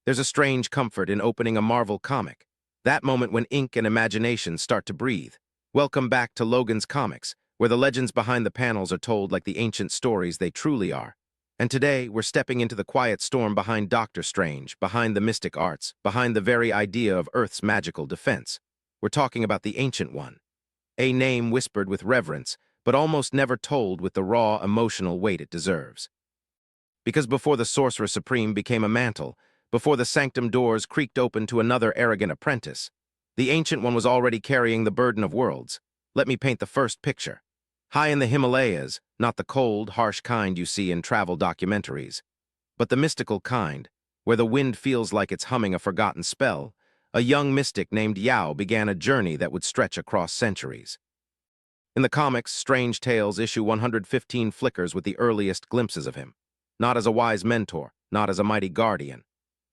There's a strange comfort in opening a Marvel comic. That moment when ink and imagination start to breathe. Welcome back to Logan's Comics, where the legends behind the panels are told like the ancient stories they truly are. And today, we're stepping into the quiet storm behind Doctor Strange, behind the mystic arts, behind the very idea of Earth's magical defense. We're talking about the Ancient One. A name whispered with reverence, but almost never told with the raw, emotional weight it deserves. Because before the Sorcerer Supreme became a mantle, before the sanctum doors creaked open to another arrogant apprentice, the Ancient One was already carrying the burden of worlds. Let me paint the first picture. High in the Himalayas, not the cold, harsh kind you see in travel documentaries, but the mystical kind, where the wind feels like it's humming a forgotten spell, a young mystic named Yao began a journey that would stretch across centuries. In the comics, Strange Tales issue 115 flickers with the earliest glimpses of him, not as a wise mentor, not as a mighty guardian,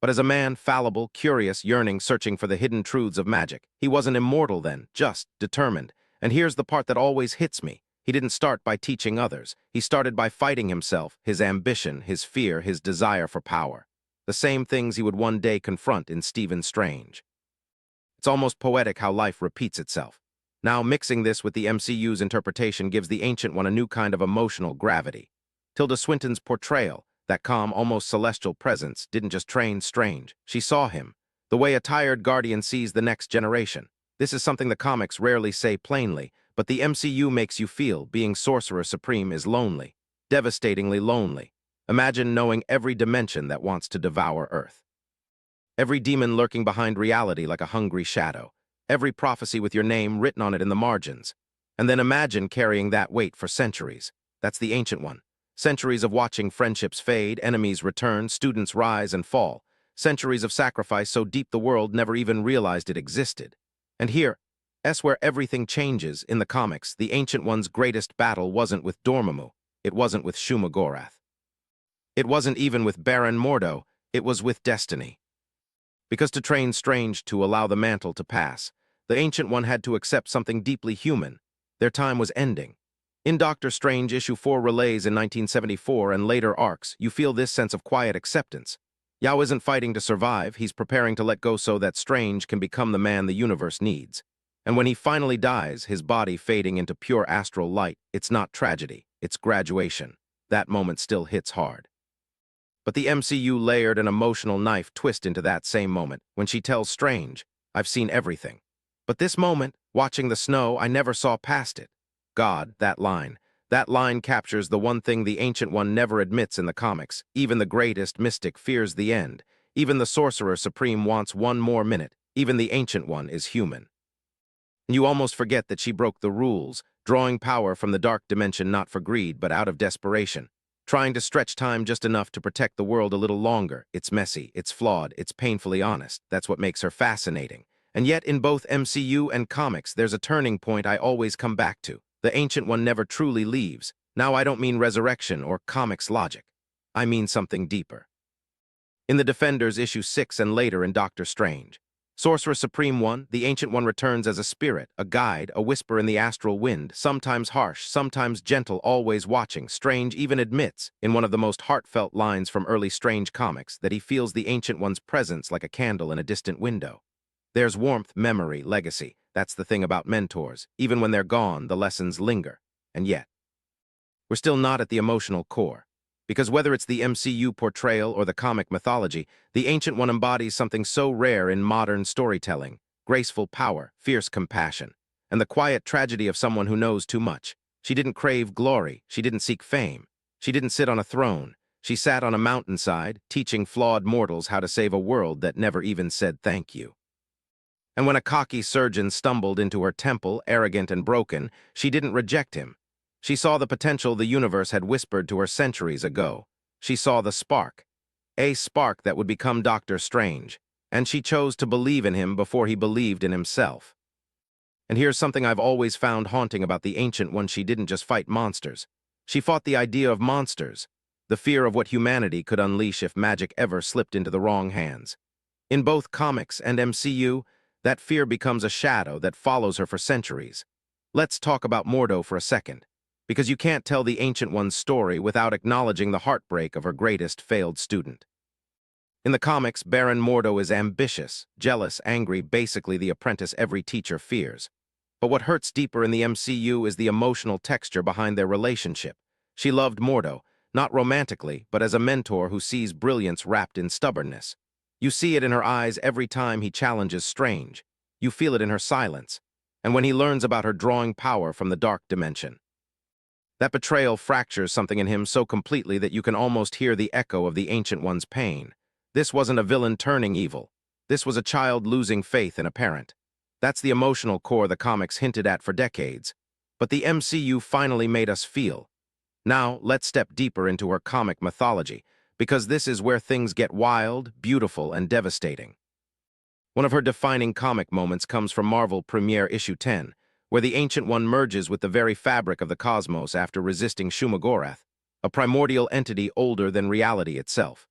but as a man fallible, curious, yearning, searching for the hidden truths of magic. He wasn't immortal then, just determined. And here's the part that always hits me. He didn't start by teaching others. He started by fighting himself, his ambition, his fear, his desire for power. The same things he would one day confront in Stephen Strange. It's almost poetic how life repeats itself. Now, mixing this with the MCU's interpretation gives the Ancient One a new kind of emotional gravity. Tilda Swinton's portrayal, that calm, almost celestial presence, didn't just train Strange. She saw him, the way a tired guardian sees the next generation. This is something the comics rarely say plainly, but the MCU makes you feel being Sorcerer Supreme is lonely, devastatingly lonely. Imagine knowing every dimension that wants to devour Earth. Every demon lurking behind reality like a hungry shadow. Every prophecy with your name written on it in the margins. And then imagine carrying that weight for centuries. That's the Ancient One. Centuries of watching friendships fade, enemies return, students rise and fall. Centuries of sacrifice so deep the world never even realized it existed. And here, where everything changes in the comics, the Ancient One's greatest battle wasn't with Dormammu, it wasn't with Shuma-Gorath. It wasn't even with Baron Mordo, it was with destiny. Because to train Strange to allow the mantle to pass, the Ancient One had to accept something deeply human. Their time was ending. In Doctor Strange issue 4 Relays in 1974 and later arcs, you feel this sense of quiet acceptance. Yao isn't fighting to survive, he's preparing to let go so that Strange can become the man the universe needs. And when he finally dies, his body fading into pure astral light, it's not tragedy, it's graduation. That moment still hits hard. But the MCU layered an emotional knife twist into that same moment, when she tells Strange, "I've seen everything. But this moment, watching the snow, I never saw past it." God, that line captures the one thing the Ancient One never admits in the comics. Even the greatest mystic fears the end. Even the Sorcerer Supreme wants one more minute. Even the Ancient One is human. And you almost forget that she broke the rules, drawing power from the dark dimension not for greed but out of desperation. Trying to stretch time just enough to protect the world a little longer. It's messy, it's flawed, it's painfully honest. That's what makes her fascinating. And yet in both MCU and comics, there's a turning point I always come back to. The Ancient One never truly leaves. Now I don't mean resurrection or comics logic. I mean something deeper. In the Defenders issue 6 and later in Doctor Strange, Sorcerer Supreme One, the Ancient One returns as a spirit, a guide, a whisper in the astral wind, sometimes harsh, sometimes gentle, always watching. Strange even admits, in one of the most heartfelt lines from early Strange comics, that he feels the Ancient One's presence like a candle in a distant window. There's warmth, memory, legacy. That's the thing about mentors. Even when they're gone, the lessons linger. And yet, we're still not at the emotional core. Because whether it's the MCU portrayal or the comic mythology, the Ancient One embodies something so rare in modern storytelling: graceful power, fierce compassion, and the quiet tragedy of someone who knows too much. She didn't crave glory, she didn't seek fame, she didn't sit on a throne. She sat on a mountainside, teaching flawed mortals how to save a world that never even said thank you. And when a cocky surgeon stumbled into her temple, arrogant and broken, she didn't reject him. She saw the potential the universe had whispered to her centuries ago. She saw the spark. A spark that would become Doctor Strange. And she chose to believe in him before he believed in himself. And here's something I've always found haunting about the Ancient One: she didn't just fight monsters. She fought the idea of monsters, the fear of what humanity could unleash if magic ever slipped into the wrong hands. In both comics and MCU, that fear becomes a shadow that follows her for centuries. Let's talk about Mordo for a second, because you can't tell the Ancient One's story without acknowledging the heartbreak of her greatest failed student. In the comics, Baron Mordo is ambitious, jealous, angry, basically the apprentice every teacher fears. But what hurts deeper in the MCU is the emotional texture behind their relationship. She loved Mordo, not romantically, but as a mentor who sees brilliance wrapped in stubbornness. You see it in her eyes every time he challenges Strange. You feel it in her silence, and when he learns about her drawing power from the dark dimension. That betrayal fractures something in him so completely that you can almost hear the echo of the Ancient One's pain. This wasn't a villain turning evil. This was a child losing faith in a parent. That's the emotional core the comics hinted at for decades. But the MCU finally made us feel. Now, let's step deeper into her comic mythology, because this is where things get wild, beautiful, and devastating. One of her defining comic moments comes from Marvel Premiere Issue 10, where the Ancient One merges with the very fabric of the cosmos after resisting Shuma-Gorath, a primordial entity older than reality itself.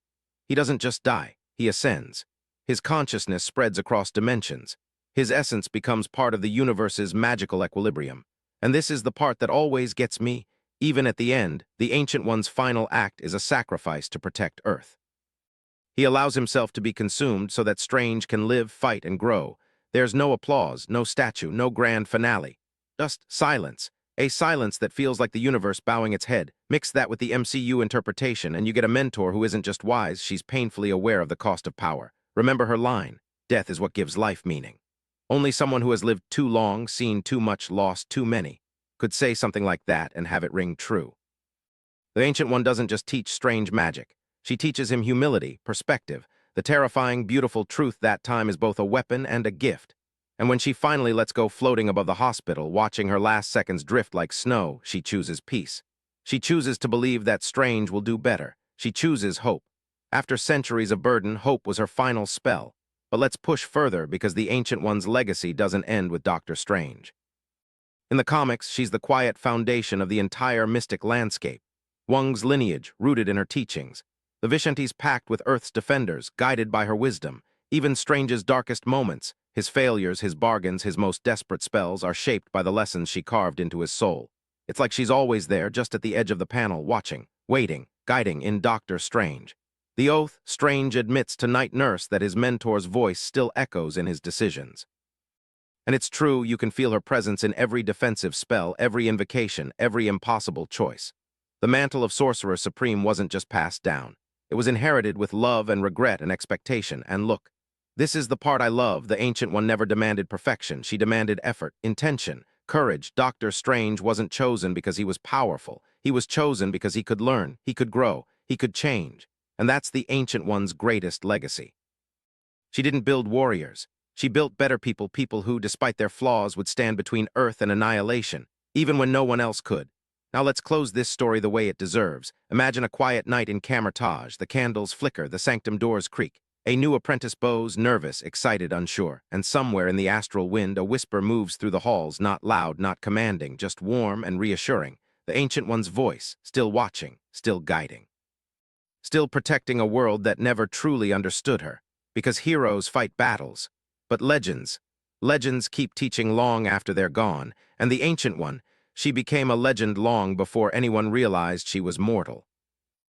He doesn't just die, he ascends. His consciousness spreads across dimensions. His essence becomes part of the universe's magical equilibrium. And this is the part that always gets me. Even at the end, the Ancient One's final act is a sacrifice to protect Earth. He allows himself to be consumed so that Strange can live, fight, and grow. There's no applause, no statue, no grand finale. Just silence. A silence that feels like the universe bowing its head. Mix that with the MCU interpretation, and you get a mentor who isn't just wise, she's painfully aware of the cost of power. Remember her line, "Death is what gives life meaning." Only someone who has lived too long, seen too much, lost too many, could say something like that and have it ring true. The Ancient One doesn't just teach Strange magic. She teaches him humility, perspective, the terrifying, beautiful truth that time is both a weapon and a gift. And when she finally lets go floating above the hospital, watching her last seconds drift like snow, she chooses peace. She chooses to believe that Strange will do better. She chooses hope. After centuries of burden, hope was her final spell. But let's push further because the Ancient One's legacy doesn't end with Doctor Strange. In the comics, she's the quiet foundation of the entire mystic landscape. Wong's lineage, rooted in her teachings. The Vishanti's pact with Earth's defenders, guided by her wisdom. Even Strange's darkest moments, his failures, his bargains, his most desperate spells, are shaped by the lessons she carved into his soul. It's like she's always there, just at the edge of the panel, watching, waiting, guiding in Doctor Strange. The oath, Strange admits to Night Nurse that his mentor's voice still echoes in his decisions. And it's true, you can feel her presence in every defensive spell, every invocation, every impossible choice. The mantle of Sorcerer Supreme wasn't just passed down. It was inherited with love and regret and expectation, and look. This is the part I love. The Ancient One never demanded perfection. She demanded effort, intention, courage. Doctor Strange wasn't chosen because he was powerful. He was chosen because he could learn, he could grow, he could change. And that's the Ancient One's greatest legacy. She didn't build warriors. She built better people, people who, despite their flaws, would stand between Earth and annihilation, even when no one else could. Now let's close this story the way it deserves. Imagine a quiet night in Kamar-Taj. The candles flicker, the sanctum doors creak. A new apprentice bows, nervous, excited, unsure. And somewhere in the astral wind, a whisper moves through the halls, not loud, not commanding, just warm and reassuring. The Ancient One's voice, still watching, still guiding. Still protecting a world that never truly understood her. Because heroes fight battles. But legends keep teaching long after they're gone. And the Ancient One, she became a legend long before anyone realized she was mortal.